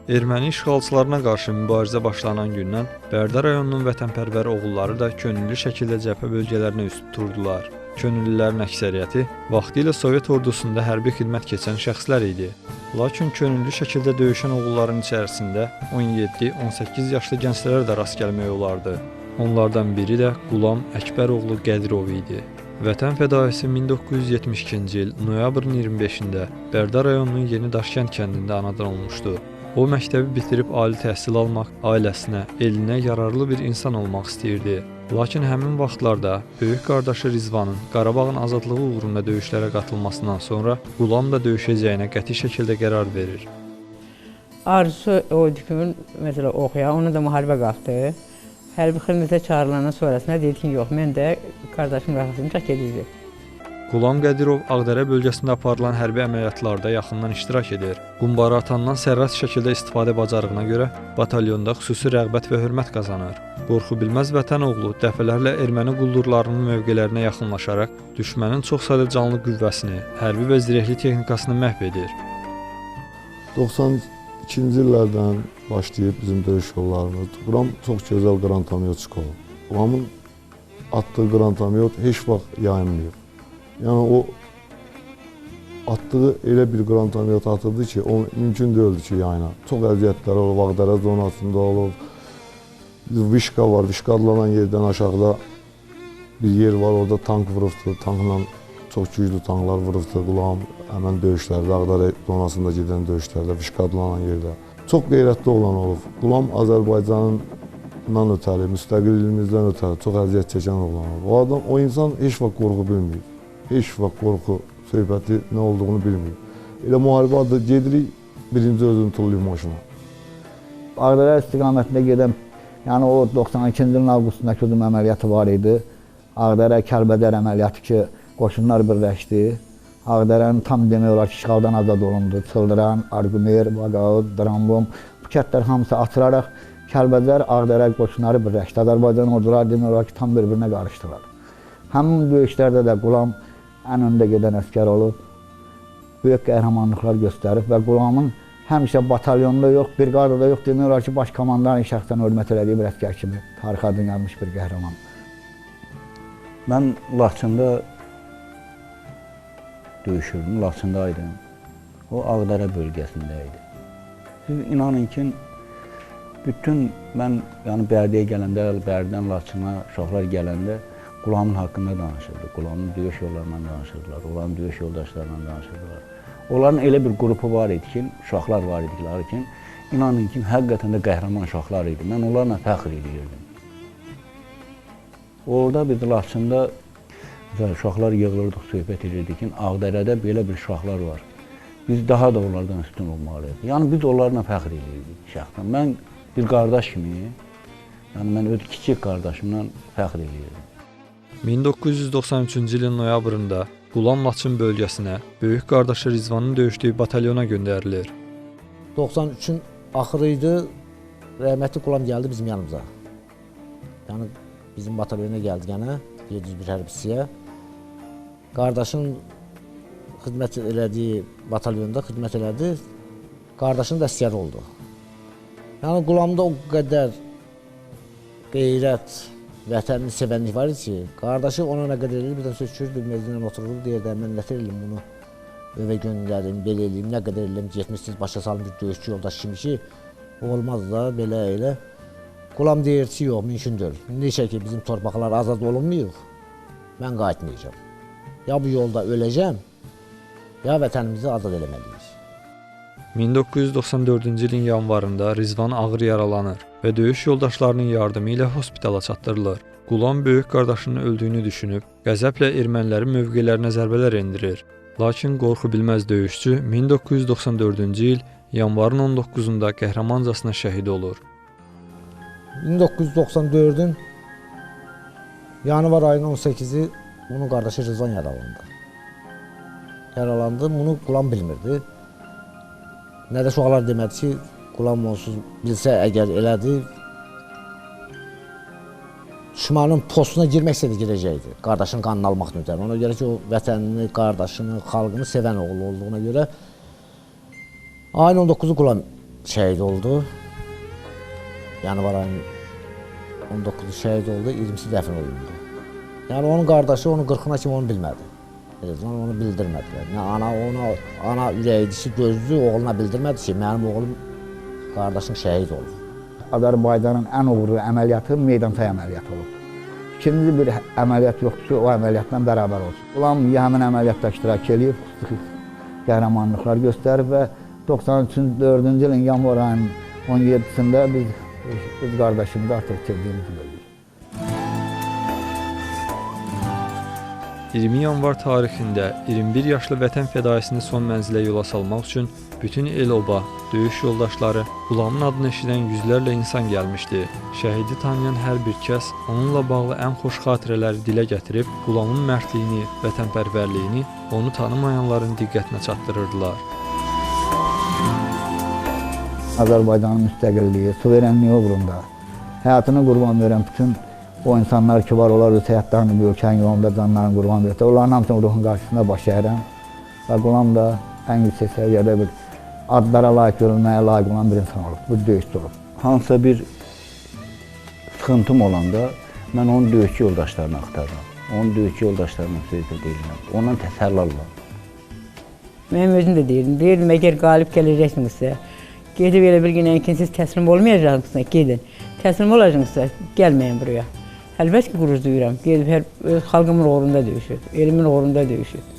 Erməni işğalçılarına qarşı mübarizə başlanan gündən Bərdə rayonunun vətənpərvər oğulları da könüllü şəkildə cəbhə bölgələrinə üst tuturdular. Könüllülərin əksəriyyəti vaxtilə Sovet ordusunda hərbi xidmət keçən şəxslər idi. Lakin könüllü şəkildə döyüşən oğulların içərisində 17-18 yaşlı gənclərə də rast gəlmək olardı. Onlardan biri də Qulam Əkbəroğlu Qədirov idi. Vətən fədaisi 1972-ci il noyabrın 25-də Bərdə rayonunun Yeni Daşkənd kəndində anadan olmuşdu. O, məktəbi bitirib ali təhsil almaq, ailəsinə, elinə yararlı bir insan olmaq istəyirdi. Lakin həmin vaxtlarda böyük qardaşı Rizvanın Qarabağın azadlığı uğrunda döyüşlərə qatılmasından sonra Qulam da döyüşəcəyinə qəti şəkildə qərar verir. Arzusu oydu ki, məsələn, oxuya, onu da müharibə qalxdı. Hərbi xidmətə çağırılandan sonrasında dedi ki, yox, mən də qardaşım rəxasını çək edirdi. Qulam Qədirov Ağdərə bölgəsində aparılan hərbi əməliyyatlarda yaxından iştirak edir. Qumbara atandan sərrast şəkildə istifadə bacarığına görə batalyonda xüsusi rəğbət və hörmət qazanır. Qorxu bilməz vətənoğlu dəfələrlə erməni quldurlarının mövqelərinə yaxınlaşaraq düşmənin çox sayda canlı qüvvəsini, hərbi və zirehli texnikasını məhv edir. 92-ci illərdən başlayıb bizim döyüş yollarımız. Qulam çox gözəl qrantamyotçik olub. Qulamın atdığı qrantamyot heç vaxt yayınmayıb. Yəni o atdığı elə bir qrantamyot atırdı ki, o mümkün deyildi ki, yayına. Çox əziyyətlər olub, Ağdərə zonasında olub. Vişqa var, Vişqa adlanan yerdən aşağıda bir yer var, orada tank vurubdu. Tankla çox güclü tanklar vurubdu Qulam. Həmən döyüşlərdə, Ağdərə zonasında gedən döyüşlərdə, Vişqa adlanan yerdə. Çox qeyrətli olan olub. Qulam Azərbaycandan ötəri, müstəqilliğimizdən ötəri çox əziyyət çəkən olan olub. O adam, o insan heç vaxt qorxu bilməyib. Heç vaxt qorxu söhbəti nə olduğunu bilməyib. Elə müharibə adı gedirik, birinci özünü tullayıb maşına. Ağdərə istiqamətində gedən, yəni o 92-ci ilin avqustundakı hücum əməliyyatı var idi. Ağdərə Kəlbədər əməliyyatı ki, qoşunlar birləşdi. Ağdərənin tam demək olar ki, işğaldan azad olundu. Çıldıran, Argumer, Vaqaud, Drambom, bu kətlər hamısı açılaraq Kəlbədər, Ağdərə qoşunları birləşdi. Azərbaycan orduları demək olar ki, tam bir-birinə qarışdılar. Həmin döyüşlərdə də Qulam ən öndə gedən əskər olub, böyük qəhrəmanlıqlar göstərib və Qulamın həmişə batalyonda yox, briqadada yox, demək olar ki, baş komandanın şəxsən hörmət elədiyi bir əskər kimi tarix adını yazmış bir qəhrəman. Mən Laçında döyüşürdüm, Laçındaydım. O Ağdərə bölgəsində idi. Siz inanın ki, bütün mən yəni Bərdəyə gələndə, Bərdədən Laçına uşaqlar gələndə Qulamın haqqında danışırdı, Qulamın döyüş yollarından danışırdılar, onların döyüş yoldaşlarından danışırdılar. Onların elə bir qrupu var idi ki, uşaqlar var idikləri ki, inanın ki, həqiqətən də qəhrəman uşaqlar idi. Mən onlarla fəxr edirdim. Orada biz Laçında uşaqlar yığılırdıq, söhbət edirdik ki, Ağdərədə belə bir uşaqlar var. Biz daha da onlardan üstün olmalıyıq. Yəni biz onlarla fəxr edirdik şəxsən. Mən bir qardaş kimi, yəni mən öz kiçik qardaşımla fəxr edirdim. 1993-cü ilin noyabrında Qulam Laçın bölgəsinə böyük qardaşı Rizvanın döyüşdüyü batalyona göndərilir. 93-ün axırı idi, rəhmətli Qulam gəldi bizim yanımıza. Yəni bizim batalyona gəldi gənə, 701 hərbçisiyə. Qardaşın xidmət elədiyi batalyonda xidmət elədi, qardaşın da əsgər oldu. Yəni Qulamda o qədər qeyrət, vətənini sevənlik var idi ki, qardaşı ona nə qədər eləyir, bir də söz bilməzindən otururdu, deyirdi, mən nətər eləyim bunu, övə göndərim, belə eləyim, nə qədər eləyim, getmişsiniz, başa salın bir döyüşçü yoldaş kimi ki, olmaz da, belə elə. Qulam deyir ki, yox, mümkün deyil. Neçə ki, bizim torpaqlar azad olunmuyor, mən qayıtmayacağım. Ya bu yolda öləcəm, ya vətənimizi azad eləməliyik. 1994-cü ilin yanvarında Rizvan ağır yaralanır və döyüş yoldaşlarının yardımı ilə hospitala çatdırılır. Qulam böyük qardaşının öldüyünü düşünüb, qəzəblə ermənilərin mövqelərinə zərbələr endirir. Lakin qorxu bilməz döyüşçü 1994-cü il yanvarın 19-da qəhrəmancasına şəhid olur. 1994-ün yanvar ayının 18-i onun qardaşı Rizvan yaralandı. Bunu Qulam bilmirdi. Nə də uşaqlar demədi ki, Qulam onsuz bilsə əgər elədi, düşmanın postuna girmək istədi girəcəkdi, qardaşının qanını almaq üzrə. Ona görə ki, o vətənini, qardaşını, xalqını sevən oğlu olduğuna görə ayın 19-u Qulam şəhid oldu. Yanvar ayının 19-u şəhid oldu, 20-si dəfn olundu. Yəni onun qardaşı onun 40-ına kimi onu bilmədi. Onu bildirmədilər. Ana ürəkdisi gözlü oğluna bildirmədi ki, mənim oğlum qardaşım şəhid oldu. Azərbaycanın ən uğurlu əməliyyatı Meydançay əməliyyatı olub. İkinci bir əməliyyat yoxdur ki, o əməliyyatla bərabər olsun. Ulan həmin əməliyyatda iştirak edib, qəhrəmanlıqlar göstərib və 93-4-cü ilin yanvar ayının 17-sində biz qardaşımızı artıq itirdiğimizi bilirik. 20 yanvar tarixində 21 yaşlı vətən fədaisini son mənzilə yola salmaq üçün bütün el-oba, döyüş yoldaşları, Qulamın adını eşidən yüzlərlə insan gəlmişdi. Şəhidi tanıyan hər bir kəs onunla bağlı ən xoş xatirələri dilə gətirib, Qulamın mərdliyini, vətənpərvərliyini onu tanımayanların diqqətinə çatdırırdılar. Azərbaycanın müstəqilliyi, suverenliyi uğrunda həyatını qurban verən bütün o insanlar ki var, onlar öz həyatlarını bu ölkənin yolunda canlarını qurban verir. Onların hamısının ruhun qarşısında baş əyirəm və Qulam da ən yüksək səviyyədə bir adlara layiq görülməyə layiq olan bir insan olub, bu döyüşçü olub. Hansısa bir sıxıntım olanda mən onun döyüşçü yoldaşlarını axtarıram. Onun döyüşçü yoldaşlarına sözdə deyirəm. Ondan təsəlli alıram. Mənim özüm də deyirdim, əgər qalib gələcəksinizsə, gedib elə bir günə ki, siz təslim olmayacaqsınızsa, gedin. Təslim olacaqsınızsa, gəlməyin buraya. Əlbəttə ki, qürur duyuram. Gedib xalqımın uğrunda döyüşür, elimin uğrunda döyüşür.